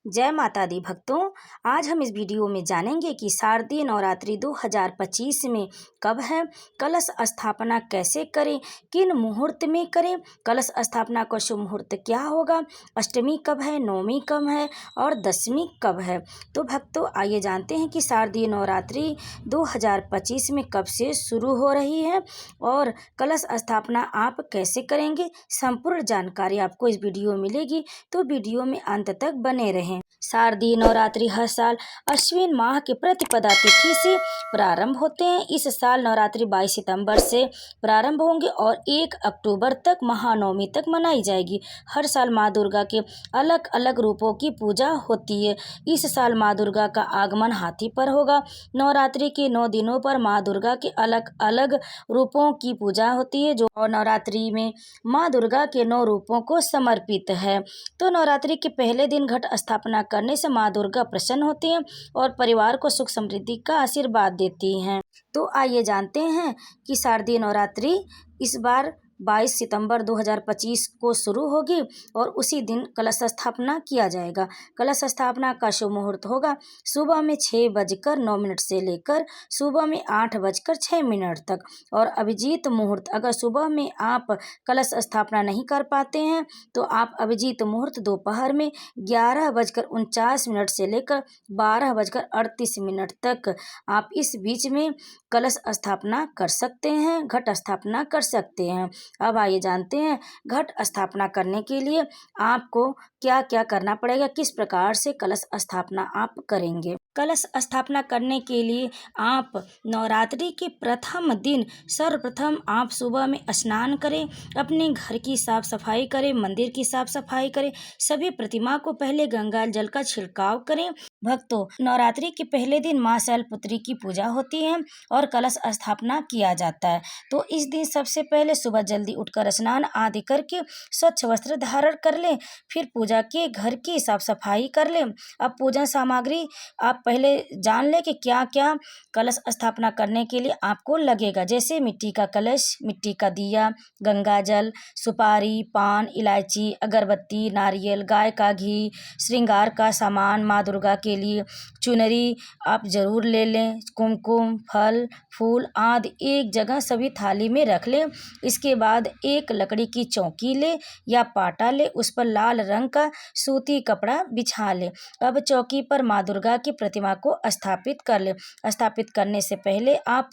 जय माता दी भक्तों। आज हम इस वीडियो में जानेंगे कि शारदीय नवरात्रि 2025 में कब है, कलश स्थापना कैसे करें, किन मुहूर्त में करें, कलश स्थापना का शुभ मुहूर्त क्या होगा, अष्टमी कब है, नवमी कब है और दशमी कब है। तो भक्तों आइए जानते हैं कि शारदीय नवरात्रि 2025 में कब से शुरू हो रही है और कलश स्थापना आप कैसे करेंगे। संपूर्ण जानकारी आपको इस वीडियो में मिलेगी, तो वीडियो में अंत तक बने रहें। शारदीय नवरात्रि हर साल अश्विन माह के प्रतिपदा तिथि से प्रारंभ होते हैं। इस साल नवरात्रि 22 सितंबर से प्रारंभ होंगे और 1 अक्टूबर तक महानवमी तक मनाई जाएगी। हर साल माँ दुर्गा के अलग अलग रूपों की पूजा होती है। इस साल माँ दुर्गा का आगमन हाथी पर होगा। नवरात्रि के 9 दिनों पर माँ दुर्गा के अलग अलग रूपों की पूजा होती है, जो नवरात्रि में माँ दुर्गा के 9 रूपों को समर्पित है। तो नवरात्रि के पहले दिन घट स्थापना करने से माँ दुर्गा प्रसन्न होती हैं और परिवार को सुख समृद्धि का आशीर्वाद देती हैं। तो आइए जानते हैं कि शारदीय नवरात्रि इस बार 22 सितंबर 2025 को शुरू होगी और उसी दिन कलश स्थापना किया जाएगा। कलश स्थापना का शुभ मुहूर्त होगा सुबह में 6:09 से लेकर सुबह में 8:06 तक। और अभिजीत मुहूर्त, अगर सुबह में आप कलश स्थापना नहीं कर पाते हैं तो आप अभिजीत मुहूर्त दोपहर में 11:49 से लेकर 12:38 तक आप इस बीच में कलश स्थापना कर सकते हैं, घट स्थापना कर सकते हैं। अब आइए जानते हैं घट स्थापना करने के लिए आपको क्या क्या करना पड़ेगा, किस प्रकार से कलश स्थापना आप करेंगे। कलश स्थापना करने के लिए आप नवरात्रि के प्रथम दिन सर्वप्रथम आप सुबह में स्नान करें, अपने घर की साफ सफाई करें, मंदिर की साफ सफाई करें, सभी प्रतिमा को पहले गंगा जल का छिड़काव करें। भक्तों, नवरात्रि के पहले दिन माँ शैलपुत्री की पूजा होती है और कलश स्थापना किया जाता है। तो इस दिन सबसे पहले सुबह जल्दी उठकर स्नान आदि करके स्वच्छ वस्त्र धारण कर लें, फिर पूजा के घर की साफ सफाई कर लें। अब पूजन सामग्री आप पहले जान लें कि क्या क्या कलश स्थापना करने के लिए आपको लगेगा, जैसे मिट्टी का कलश, मिट्टी का दिया, गंगा जल, सुपारी, पान, इलायची, अगरबत्ती, नारियल, गाय का घी, श्रृंगार का सामान, माँ दुर्गा के लिए चुनरी आप जरूर ले लें, कुमकुम, फल, फूल आदि एक जगह सभी थाली में रख लें। इसके बाद एक लकड़ी की चौकी ले या पाटा ले, उस पर लाल रंग का सूती कपड़ा बिछा ले। अब चौकी पर माँ दुर्गा की प्रतिमा को स्थापित कर ले। स्थापित करने से पहले आप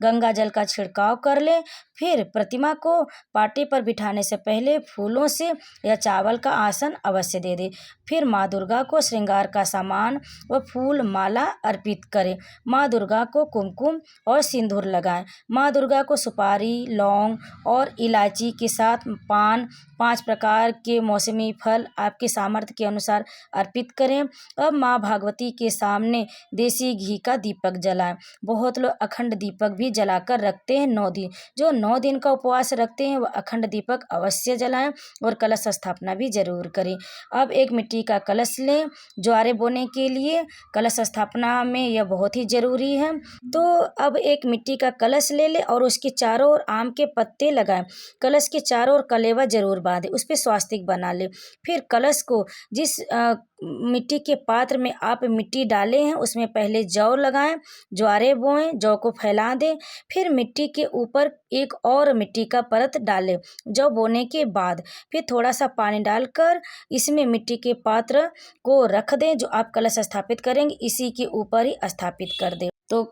गंगा जल का छिड़काव कर ले। फिर प्रतिमा को पाटे पर बिठाने से पहले फूलों से या चावल का आसन अवश्य दे दे। फिर माँ दुर्गा को श्रृंगार का सामान व फूल माला अर्पित करें। माँ दुर्गा को कुमकुम और सिंदूर लगाएं। माँ दुर्गा को सुपारी, लौंग और इलायची के साथ पान, 5 प्रकार के मौसमी फल आपके सामर्थ्य के अनुसार अर्पित करें। अब माँ भगवती के सामने देसी घी का दीपक जलाएं। बहुत लोग अखंड दीपक भी जलाकर रखते हैं 9 दिन। जो 9 दिन का उपवास रखते हैं वह अखंड दीपक अवश्य जलाएं और कलश स्थापना भी जरूर करें। अब एक मिट्टी का कलश लें ज्वारे बोने के लिए। कलश स्थापना में यह बहुत ही जरूरी है। तो अब एक मिट्टी का कलश ले ले और उसके चारों ओर आम के पत्ते लगाएं। कलश के चारों ओर कलेवा जरूर बांधे, उस पर स्वास्तिक बना ले। फिर कलश को जिस मिट्टी के पात्र में आप मिट्टी डाले हैं उसमें पहले जौ लगाएं, ज्वारे बोएं, जौ को फैला दें। फिर मिट्टी के ऊपर एक और मिट्टी का परत डालें। जौ बोने के बाद फिर थोड़ा सा पानी डालकर इसमें मिट्टी के पात्र को रख दें जो आप कलश स्थापित करेंगे, इसी के ऊपर ही स्थापित कर दें। तो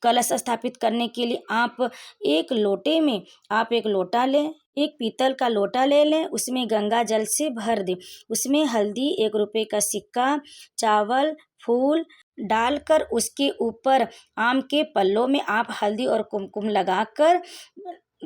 कलश स्थापित करने के लिए आप एक लोटे में आप एक लोटा लें, एक पीतल का लोटा ले लें, उसमें गंगा जल से भर दें। उसमें हल्दी, 1 रुपये का सिक्का, चावल, फूल डालकर उसके ऊपर आम के पल्लों में आप हल्दी और कुमकुम लगाकर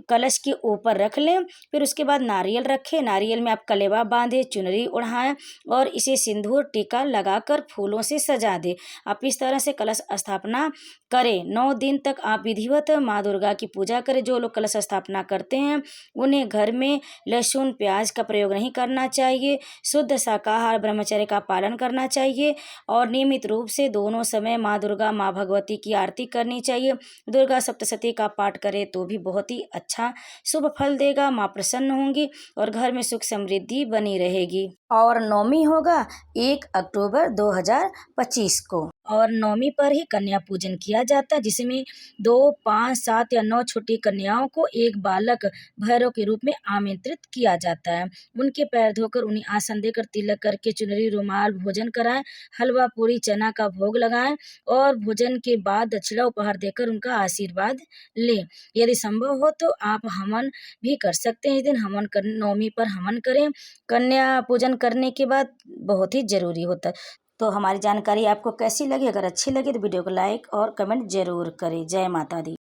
कलश के ऊपर रख लें। फिर उसके बाद नारियल रखें, नारियल में आप कलेवा बांधे, चुनरी ओढ़ाएं और इसे सिंदूर टीका लगाकर फूलों से सजा दें। आप इस तरह से कलश स्थापना करें। 9 दिन तक आप विधिवत माँ दुर्गा की पूजा करें। जो लोग कलश स्थापना करते हैं उन्हें घर में लहसुन प्याज का प्रयोग नहीं करना चाहिए। शुद्ध शाकाहार ब्रह्मचर्य का पालन करना चाहिए और नियमित रूप से दोनों समय माँ दुर्गा, माँ भगवती की आरती करनी चाहिए। दुर्गा सप्तशती का पाठ करें तो भी बहुत ही अच्छा शुभ फल देगा, माँ प्रसन्न होंगी और घर में सुख समृद्धि बनी रहेगी। और नवमी होगा 1 अक्टूबर 2025 को। और नवमी पर ही कन्या पूजन किया जाता है, जिसमें 2, 5, 7 या 9 छोटी कन्याओं को एक बालक भैरव के रूप में आमंत्रित किया जाता है। उनके पैर धोकर, उन्हें आसन देकर, तिलक करके, चुनरी, रुमाल, भोजन कराएं, हलवा पूरी चना का भोग लगाएं और भोजन के बाद दक्षिणा उपहार देकर उनका आशीर्वाद लें। यदि संभव हो तो आप हवन भी कर सकते हैं। इस दिन नवमी पर हवन करें। कन्या पूजन करने के बाद बहुत ही जरूरी होता है। तो हमारी जानकारी आपको कैसी लगी? अगर अच्छी लगी तो वीडियो को लाइक और कमेंट जरूर करें। जय माता दी।